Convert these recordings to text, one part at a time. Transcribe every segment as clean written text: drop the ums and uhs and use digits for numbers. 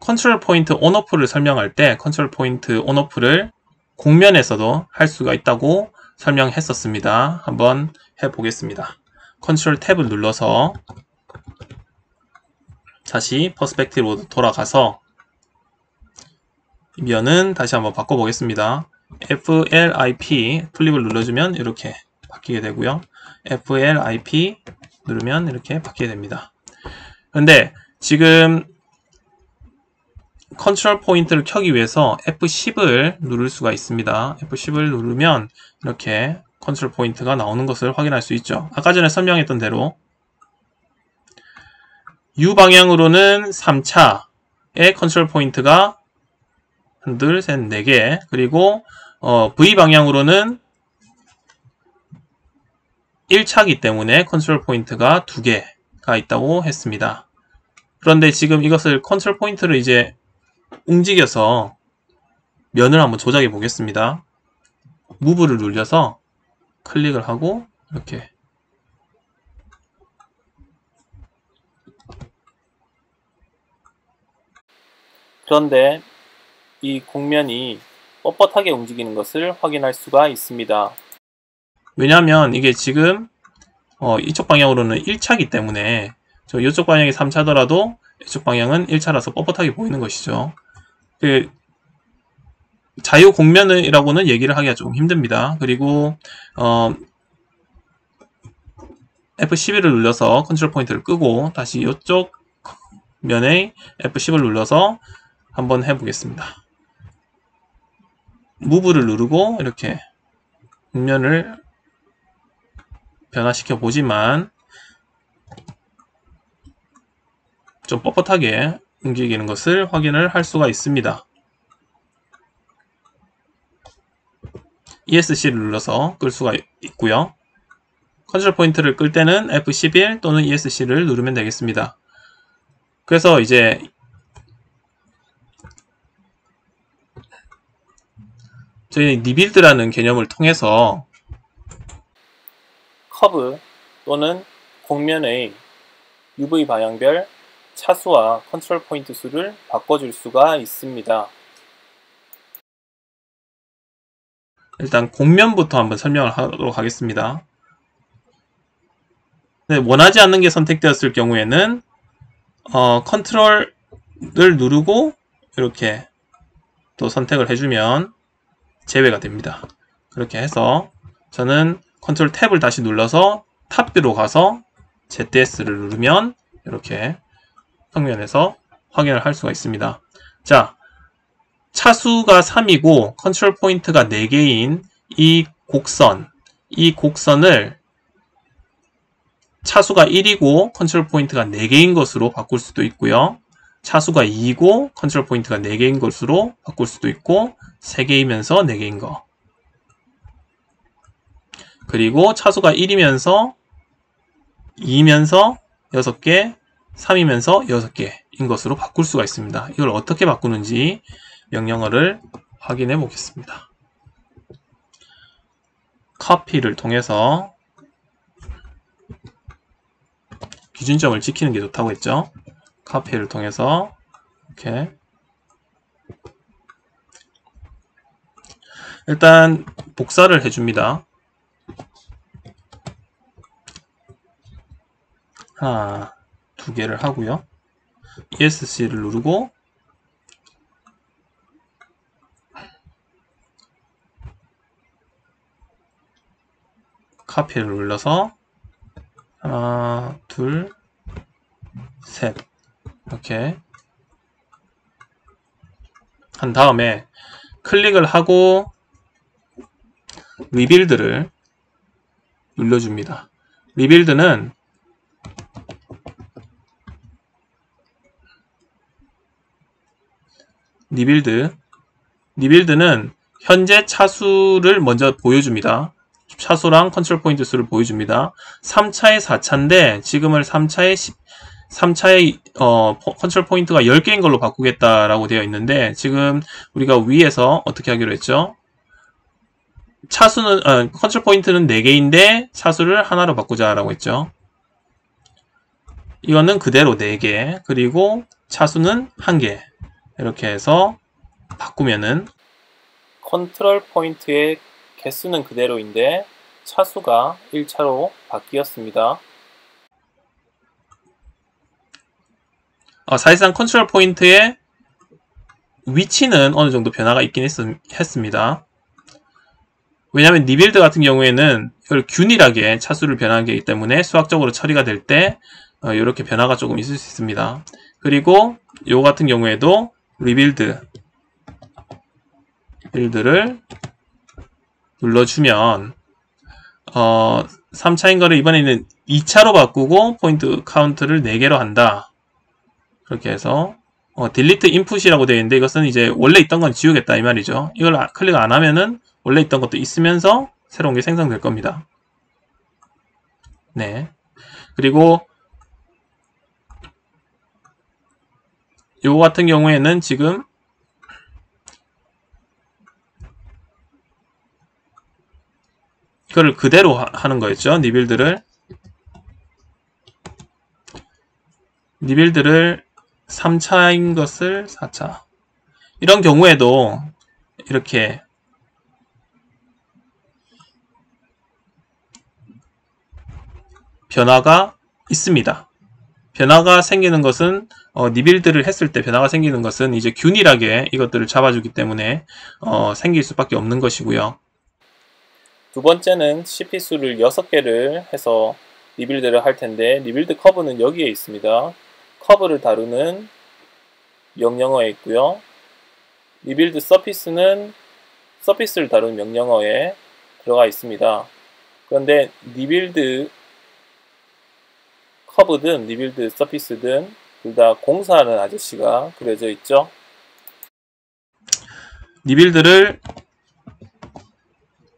컨트롤 포인트 온오프를 설명할 때 컨트롤 포인트 온오프를 공면에서도 할 수가 있다고 설명했었습니다. 한번 해보겠습니다. 컨트롤 탭을 눌러서 다시 퍼스펙티브로 돌아가서 면은 다시 한번 바꿔보겠습니다. FLIP 플립을 눌러주면 이렇게 바뀌게 되고요. FLIP 누르면 이렇게 바뀌게 됩니다. 그런데 지금 컨트롤 포인트를 켜기 위해서 F10을 누를 수가 있습니다. F10을 누르면 이렇게 컨트롤 포인트가 나오는 것을 확인할 수 있죠. 아까 전에 설명했던 대로 U 방향으로는 3차의 컨트롤 포인트가 1, 2, 3, 4개, 그리고 V 방향으로는 1차이기 때문에 컨트롤 포인트가 2개가 있다고 했습니다. 그런데 지금 이것을 컨트롤 포인트를 이제 움직여서 면을 한번 조작해 보겠습니다. 무브를 눌려서 클릭을 하고 이렇게 그런데 이 곡면이 뻣뻣하게 움직이는 것을 확인할 수가 있습니다. 왜냐하면 이게 지금 이쪽 방향으로는 1차이기 때문에 이쪽 방향이 3차더라도 이쪽 방향은 1차라서 뻣뻣하게 보이는 것이죠. 그 자유 곡면이라고는 얘기를 하기가 좀 힘듭니다. 그리고 F11을 눌러서 컨트롤 포인트를 끄고 다시 이쪽 면에 F10을 눌러서 한번 해보겠습니다. 무브를 누르고 이렇게 곡면을 변화시켜 보지만 좀 뻣뻣하게 움직이는 것을 확인을 할 수가 있습니다. ESC를 눌러서 끌 수가 있고요. 컨트롤 포인트를 끌 때는 F11 또는 ESC를 누르면 되겠습니다. 그래서 이제 저희 리빌드라는 개념을 통해서 커브 또는 곡면의 UV 방향별 차수와 컨트롤 포인트 수를 바꿔줄 수가 있습니다. 일단 곡면부터 한번 설명을 하도록 하겠습니다. 네, 원하지 않는 게 선택되었을 경우에는 컨트롤을 누르고 이렇게 또 선택을 해주면 제외가 됩니다. 그렇게 해서 저는 컨트롤 탭을 다시 눌러서 탑뷰로 가서 ZS를 누르면 이렇게 평면에서 확인을 할 수가 있습니다. 자, 차수가 3이고 컨트롤 포인트가 4개인 이 곡선을 차수가 1이고 컨트롤 포인트가 4개인 것으로 바꿀 수도 있고요. 차수가 2이고 컨트롤 포인트가 4개인 것으로 바꿀 수도 있고 3개이면서 4개인 거, 그리고 차수가 1이면서 2이면서 6개, 3이면서 6개인 것으로 바꿀 수가 있습니다. 이걸 어떻게 바꾸는지 명령어를 확인해 보겠습니다. copy를 통해서 기준점을 지키는 게 좋다고 했죠. copy를 통해서 이렇게 일단 복사를 해줍니다. 하나, 2개를 하고요. ESC를 누르고 카피를 눌러서 하나, 둘, 셋 이렇게 한 다음에 클릭을 하고 리빌드를 눌러줍니다. 리빌드는 리빌드는 현재 차수를 먼저 보여줍니다. 차수랑 컨트롤 포인트 수를 보여줍니다. 3차에 4차인데 지금을 3차에 컨트롤 포인트가 10개인 걸로 바꾸겠다라고 되어 있는데 지금 우리가 위에서 어떻게 하기로 했죠? 차수는 컨트롤 포인트는 4개인데 차수를 하나로 바꾸자라고 했죠. 이거는 그대로 4개, 그리고 차수는 1개. 이렇게 해서 바꾸면은 컨트롤 포인트의 개수는 그대로인데 차수가 1차로 바뀌었습니다. 사실상 컨트롤 포인트의 위치는 어느 정도 변화가 있긴 했습니다. 왜냐하면 리빌드 같은 경우에는 이걸 균일하게 차수를 변하는 게 있기 때문에 수학적으로 처리가 될 때 이렇게 변화가 조금 있을 수 있습니다. 그리고 요 같은 경우에도 리빌드를 눌러주면 3차인 거를 이번에는 2차로 바꾸고 포인트 카운트를 4개로 한다. 그렇게 해서 딜리트 인풋이라고 되어 있는데 이것은 이제 원래 있던 건 지우겠다 이 말이죠. 이걸 클릭 안 하면은 원래 있던 것도 있으면서 새로운 게 생성될 겁니다. 네. 그리고 요거 같은 경우에는 지금 이거를 그대로 하는 거였죠. 리빌드를 3차인 것을 4차. 이런 경우에도 이렇게 변화가 있습니다. 변화가 생기는 것은 리빌드를 했을 때 변화가 생기는 것은 이제 균일하게 이것들을 잡아주기 때문에 생길 수밖에 없는 것이고요. 두 번째는 CP수를 6개를 해서 리빌드를 할 텐데 리빌드 커브는 여기에 있습니다. 커브를 다루는 명령어에 있고요. 리빌드 서피스는 서피스를 다루는 명령어에 들어가 있습니다. 그런데 리빌드 커브든 리빌드 서피스든 둘 다 공사하는 아저씨가 그려져 있죠. 리빌드를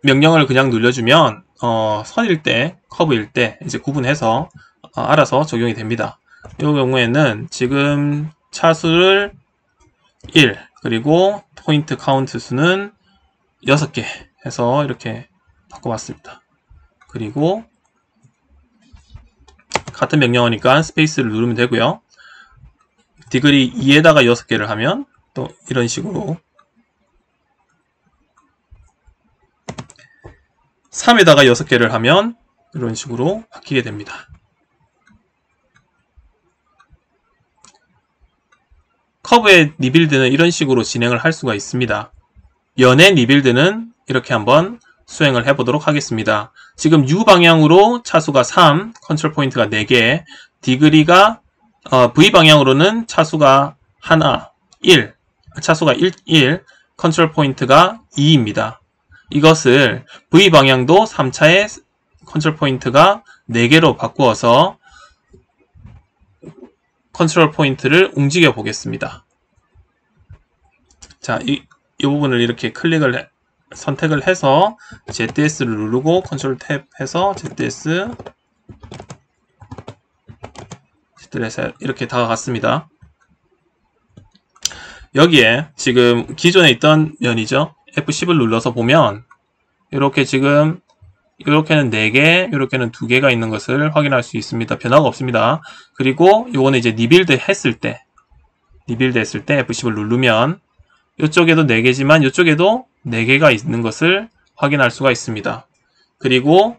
명령을 그냥 눌러주면 선일 때, 커브일 때 이제 구분해서 알아서 적용이 됩니다. 이 경우에는 지금 차수를 1 그리고 포인트 카운트 수는 6개 해서 이렇게 바꿔봤습니다. 그리고 같은 명령어니까 스페이스를 누르면 되고요. 디그리 2에다가 6개를 하면 또 이런 식으로 3에다가 6개를 하면 이런 식으로 바뀌게 됩니다. 커브의 리빌드는 이런 식으로 진행을 할 수가 있습니다. 연의 리빌드는 이렇게 한번 수행을 해보도록 하겠습니다. 지금 U 방향으로 차수가 3, 컨트롤 포인트가 4개, 디그리가 V 방향으로는 차수가 1, 차수가 1, 컨트롤 포인트가 2입니다. 이것을 V 방향도 3차의 컨트롤 포인트가 4개로 바꾸어서 컨트롤 포인트를 움직여 보겠습니다. 자, 이 부분을 이렇게 선택을 해서 ZS를 누르고 컨트롤 탭해서 ZS 이렇게 다가갔습니다. 여기에 지금 기존에 있던 면이죠. F10을 눌러서 보면 이렇게 지금 이렇게는 4개, 이렇게는 2개가 있는 것을 확인할 수 있습니다. 변화가 없습니다. 그리고 요거는 이제 리빌드 했을 때 F10을 누르면 이쪽에도 4개지만 이쪽에도 4개가 있는 것을 확인할 수가 있습니다. 그리고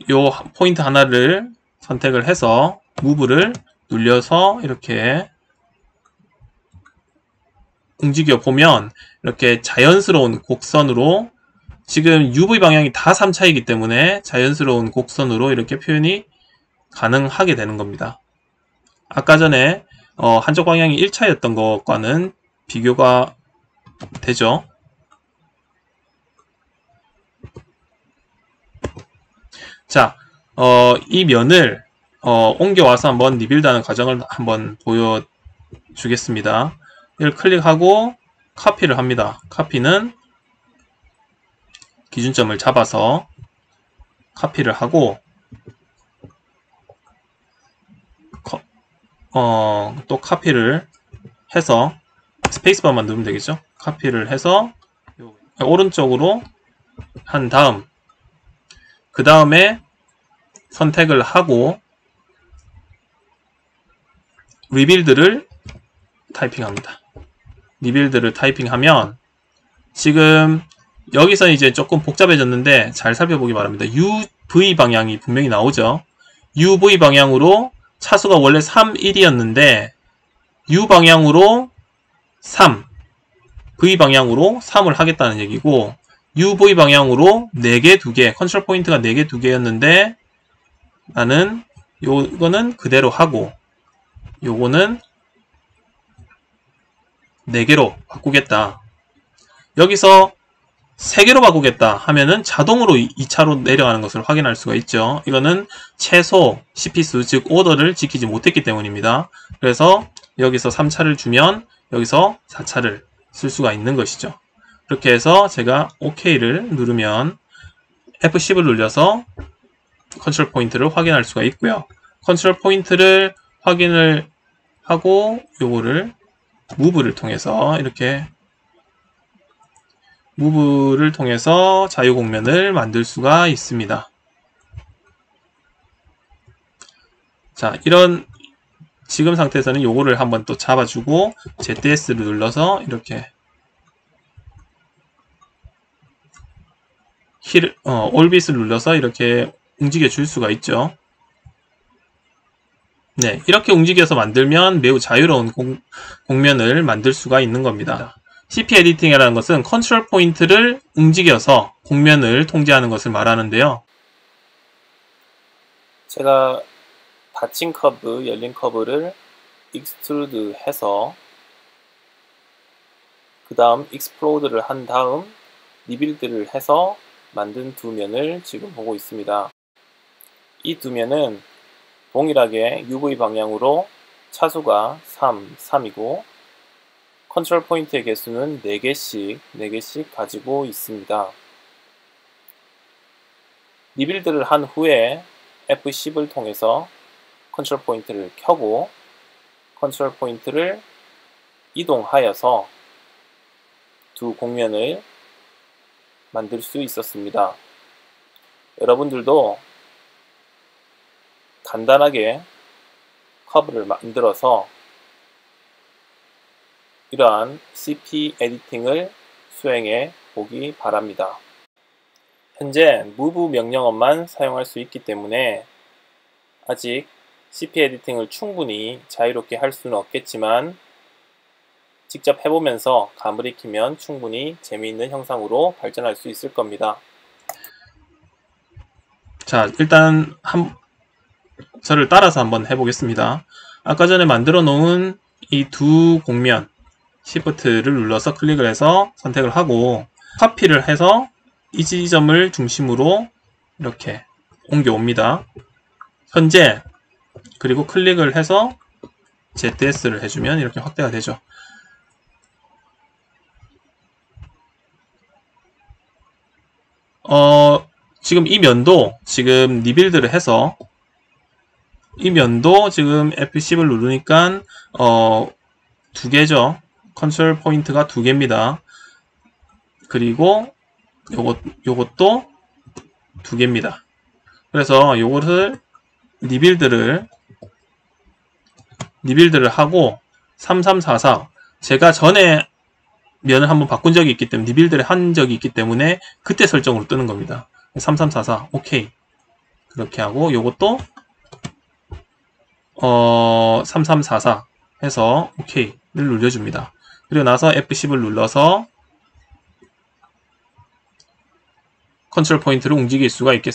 요 포인트 하나를 선택을 해서 무브를 눌려서 이렇게 움직여 보면 이렇게 자연스러운 곡선으로 지금 UV 방향이 다 3차이기 때문에 자연스러운 곡선으로 이렇게 표현이 가능하게 되는 겁니다. 아까 전에 한쪽 방향이 1차였던 것과는 비교가 되죠. 자, 이 면을 옮겨와서 한번 리빌드하는 과정을 한번 보여주겠습니다. 이걸 클릭하고 카피를 합니다. 카피는 기준점을 잡아서 카피를 하고 또 카피를 해서 스페이스바만 누르면 되겠죠. 카피를 해서 오른쪽으로 한 다음 그 다음에 선택을 하고 리빌드를 타이핑합니다. 리빌드를 타이핑하면 지금 여기서 이제 조금 복잡해졌는데 잘 살펴보기 바랍니다. UV 방향이 분명히 나오죠. UV 방향으로 차수가 원래 3, 1이었는데 U 방향으로 3, V 방향으로 3을 하겠다는 얘기고, UV 방향으로 4개, 2개, 컨트롤 포인트가 4개, 2개였는데 나는 요거는 그대로 하고 요거는 4개로 바꾸겠다. 여기서 3개로 바꾸겠다 하면은 자동으로 2차로 내려가는 것을 확인할 수가 있죠. 이거는 최소 CP수, 즉 오더를 지키지 못했기 때문입니다. 그래서 여기서 3차를 주면 여기서 4차를 쓸 수가 있는 것이죠. 그렇게 해서 제가 OK를 누르면 F10을 눌려서 컨트롤 포인트를 확인할 수가 있고요. 컨트롤 포인트를 확인을 하고 요거를 무브를 통해서 이렇게 무브를 통해서 자유공면을 만들 수가 있습니다. 자, 이런 지금 상태에서는 요거를 한번 또 잡아주고 ZS를 눌러서 이렇게 올빗을 눌러서 이렇게 움직여 줄 수가 있죠. 네, 이렇게 움직여서 만들면 매우 자유로운 공면을 만들 수가 있는 겁니다. CP 에디팅이라는 것은 컨트롤 포인트를 움직여서 공면을 통제하는 것을 말하는데요. 제가 닫힌 커브, 열린 커브를 익스트루드 해서 그 다음 익스플로드를 한 다음 리빌드를 해서 만든 두 면을 지금 보고 있습니다. 이 두 면은 동일하게 UV 방향으로 차수가 3, 3이고 컨트롤 포인트의 개수는 4개씩 가지고 있습니다. 리빌드를 한 후에 F10을 통해서 컨트롤 포인트를 켜고 컨트롤 포인트를 이동하여서 두 공면을 만들 수 있었습니다. 여러분들도 간단하게 커브를 만들어서 이러한 CP 에디팅을 수행해 보기 바랍니다. 현재 move 명령어만 사용할 수 있기 때문에 아직 CP 에디팅을 충분히 자유롭게 할 수는 없겠지만 직접 해보면서 감을 익히면 충분히 재미있는 형상으로 발전할 수 있을 겁니다. 자, 일단 저를 따라서 한번 해보겠습니다. 아까 전에 만들어 놓은 이 두 공면 Shift를 눌러서 클릭을 해서 선택을 하고 카피를 해서 이 지점을 중심으로 이렇게 옮겨옵니다. 현재 그리고 클릭을 해서 ZS를 해주면 이렇게 확대가 되죠. 지금 이 면도 지금 리빌드를 해서 이 면도 지금 F10을 누르니까 2개죠. 컨트롤 포인트가 2개입니다. 그리고 요것도 2개입니다. 그래서 요것을 리빌드를 하고 3344 제가 전에 면을 한번 바꾼 적이 있기 때문에 리빌드를 한 적이 있기 때문에 그때 설정으로 뜨는 겁니다. 3344 오케이 그렇게 하고 요것도 3344 해서 오케이를 눌러줍니다. 그리고 나서 F10을 눌러서 컨트롤 포인트를 움직일 수가 있겠습니다.